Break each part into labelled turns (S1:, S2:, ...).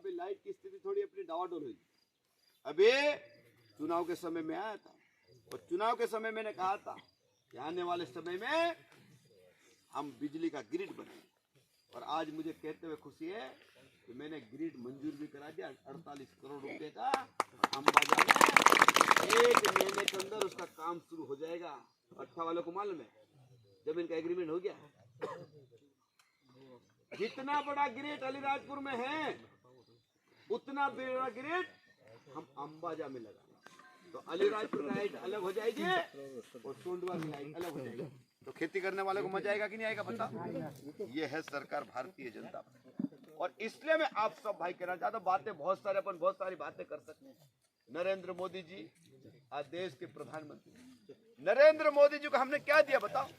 S1: अभी लाइट की स्थिति थोड़ी अपनी डावाडोल हुई। अभी चुनाव के समय में आया था और चुनाव के समय मैंने कहा था कि आने वाले समय में हम बिजली का ग्रिड बनाएंगे, और आज मुझे कहते हुए खुशी है कि मैंने ग्रिड मंजूर भी करा दिया 48 करोड़ रुपए का। अंबाजा में 1 महीने के अंदर उसका काम शुरू हो जाएगा। अच्छा वालों को मालूम है, जमीन का एग्रीमेंट हो गया। जितना बड़ा ग्रिड अलीराजपुर में है उतना बड़ा ग्रिड हम अंबाजा में लगा, तो अलीराजपुर की लाइट अलग हो जाएगी और सोंडवा की लाइट अलग हो जाएगी। तो खेती करने वाले को मजा आएगा कि नहीं आएगा बताओ। ये है सरकार भारतीय जनता पार्टी। और इसलिए मैं आप सब भाई कहना चाहता हूं, बातें बहुत सारे अपन बहुत सारी बातें कर सकते हैं। नरेंद्र मोदी जी आज देश के प्रधानमंत्री, नरेंद्र मोदी जी को हमने क्या दिया बताओ।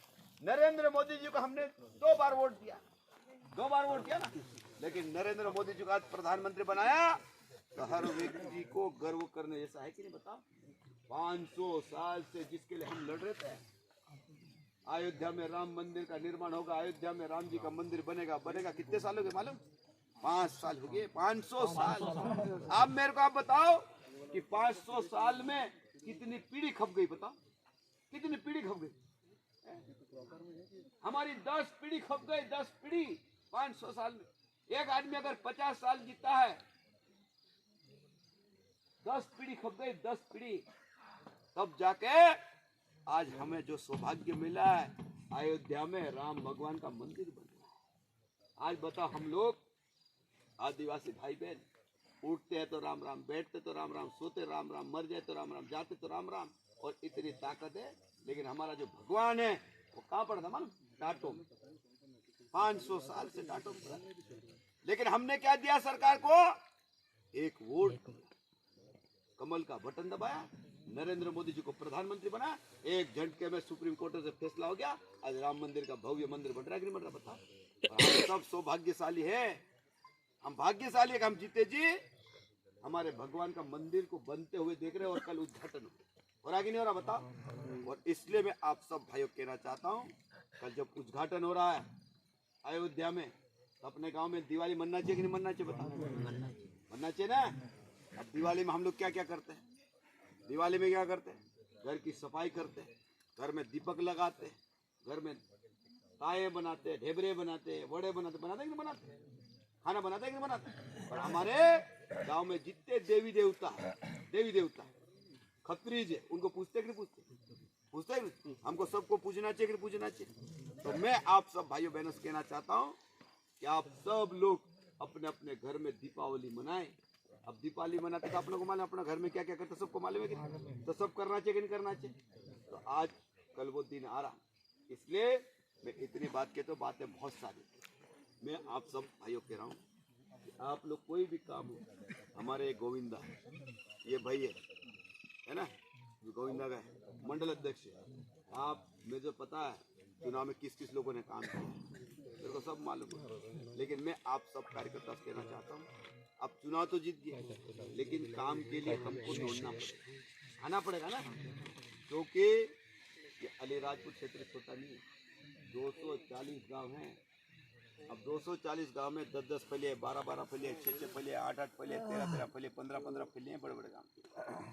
S1: नरेंद्र मोदी जी को हमने 2 बार वोट दिया, 2 बार वोट दिया ना, लेकिन नरेंद्र मोदी जी को आज प्रधानमंत्री बनाया तो हर व्यक्ति को गर्व करने जैसा है कि नहीं बताओ। 500 साल से जिसके लिए हम लड़ रहे थे, अयोध्या में राम मंदिर का निर्माण होगा, अयोध्या में राम जी का मंदिर बनेगा, कितने साल हो गए मालूम? 5 साल हो गए, 500 साल। आप मेरे को आप बताओ कि 500 साल में कितनी पीढ़ी खप गई बताओ, कितनी पीढ़ी खप गई? हमारी 10 पीढ़ी खप गई, 10 पीढ़ी 500 साल में। एक आदमी अगर 50 साल जीता है, 10 पीढ़ी खप गई, 10 पीढ़ी, तब जाके आज हमें जो सौभाग्य मिला है अयोध्या में राम भगवान का मंदिर बन रहा है। आज बताओ, हम लोग आदिवासी भाई बहन उठते हैं तो राम राम, बैठते तो राम राम, सोते राम राम, मर जाए तो राम राम, जाते तो राम राम, और इतनी ताकत है। लेकिन हमारा जो भगवान है वो कहाँ पड़ा था मालूम? टाटो में। 500 साल से टाटो में। लेकिन हमने क्या दिया सरकार को? एक वोट, कमल का बटन दबाया, नरेंद्र मोदी जी को प्रधानमंत्री बना, एक झटके में सुप्रीम कोर्ट से फैसला हो गया। आज राम मंदिर का भव्य मंदिर बन रहा है कि नहीं बन रहा बताओ। हम सब सौभाग्यशाली है, हम भाग्यशाली है कि हम जीते जी हमारे भगवान का मंदिर को बनते हुए देख रहे हैं, और कल उद्घाटन हो रहा कि नहीं हो रहा बताओ। और इसलिए मैं आप सब भाइयों कहना चाहता हूँ, कल जब उद्घाटन हो रहा है अयोध्या में, तो अपने गांव में दिवाली मनना चाहिए कि नहीं मनना चाहिए बताओ? मनना चाहिए ना। अब दिवाली में हम लोग क्या क्या करते हैं? दिवाली में क्या करते हैं? घर की सफाई करते हैं, घर में दीपक लगाते हैं, घर में ताये बनाते हैं, ढेबरे बनाते हैं, वड़े बनाते कि नहीं बनाते? खाना बनाते कि नहीं बनाते? और हमारे गांव में जितने देवी देवता खत्रीज है, उनको पूछते कि नहीं पूछते? पूछते हैं। हमको सबको पूछना चाहिए कि नहीं पूछना चाहिए? तो मैं आप सब भाइयों बहनों से कहना चाहता हूँ कि आप सब लोग अपने अपने घर में दीपावली मनाएं। अब दीपावली मनाते तो आप लोगों को मालूम अपना घर में क्या क्या करते, सबको मालूम है कि नहीं? तो सब करना चाहिए कि नहीं करना चाहिए? तो आज कल वो दिन आ रहा, इसलिए मैं इतनी बात कहता हूँ। बातें बहुत सारी, मैं आप सब भाइयों कह रहा हूँ कि आप लोग कोई भी काम हो, हमारे गोविंदा ये भाई है ना, गोविंदा का मंडल अध्यक्ष है। आप मुझे पता है चुनाव में किस किस लोगों ने काम किया, मेरे को सब मालूम है। लेकिन मैं आप सब कार्यकर्ता से कहना चाहता हूँ, अब चुनाव तो जीत गया, लेकिन काम के लिए हमको दौड़ना पड़ेगा, आना पड़ेगा ना, क्योंकि ये अलीराजपुर क्षेत्र छोटा नहीं है, 240 गांव हैं। अब 240 गांव में 10-10 फलिए, 12-12 फलिए, 6-6 फलिए, 8-8 फलिए, 13-13 फलिए, 15-15 फलिए, बड़े बड़े गांव।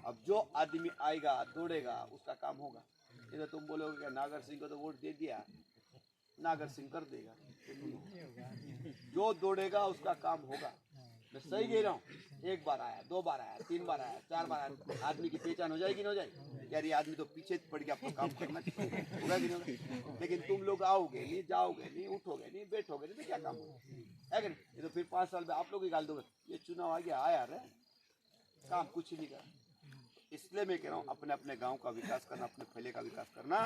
S1: अब जो आदमी आएगा दौड़ेगा उसका काम होगा। नहीं तो तुम बोलोगे नागर सिंह को तो वोट दे दिया, नागर सिंह कर देगा, जो दौड़ेगा उसका काम होगा। मैं सही कह रहा हूँ? 1 बार आया, 2 बार आया, 3 बार आया, 4 बार आया, आदमी की पहचान हो जाएगी नहीं हो जाएगी? यार ये आदमी तो पीछे पड़ गया, आपको काम करना होगा कि नहीं? लेकिन तुम लोग आओगे नहीं, जाओगे नहीं, उठोगे नहीं, बैठोगे नहीं, तो क्या काम होगा? है कि नहीं? ये तो फिर 5 साल में आप लोग ही गाल दोगे, ये चुनाव आ गया आया रे, काम कुछ ही नहीं करा। इसलिए मैं कह रहा हूँ अपने अपने गाँव का विकास करना, अपने फैले का विकास करना,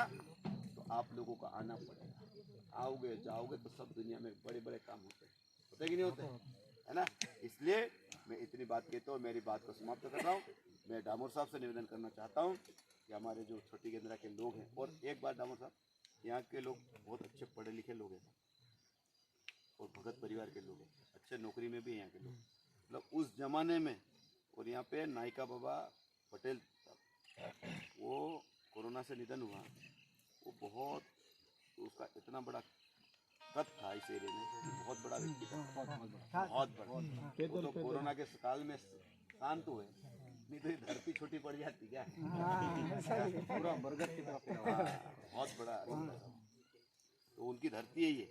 S1: तो आप लोगों को आना पड़ेगा। आओगे जाओगे तो सब दुनिया में बड़े बड़े काम होते कि नहीं होते, है ना? इसलिए मैं इतनी बात कहता हूँ, मेरी बात को समाप्त कर रहा हूँ। मैं डामोर साहब से निवेदन करना चाहता हूँ कि हमारे जो छोटी गेंद्रा के लोग हैं, और एक बार डामोर साहब, यहाँ के लोग बहुत अच्छे पढ़े लिखे लोग हैं और भगत परिवार के लोग हैं, अच्छे नौकरी में भी हैं यहाँ के लोग, मतलब उस जमाने में। और यहाँ पे नायका बाबा पटेल, वो कोरोना से निधन हुआ, वो बहुत, उसका इतना बड़ा ताकत था इस एरिया में, बहुत बड़ा व्यक्ति था, बहुत बड़ा। वो तो कोरोना के काल में शांत हुए, नहीं तो ये धरती छोटी पड़ जाती क्या। पूरा बरगद की तरफ बहुत बड़ा, तो उनकी धरती है ये।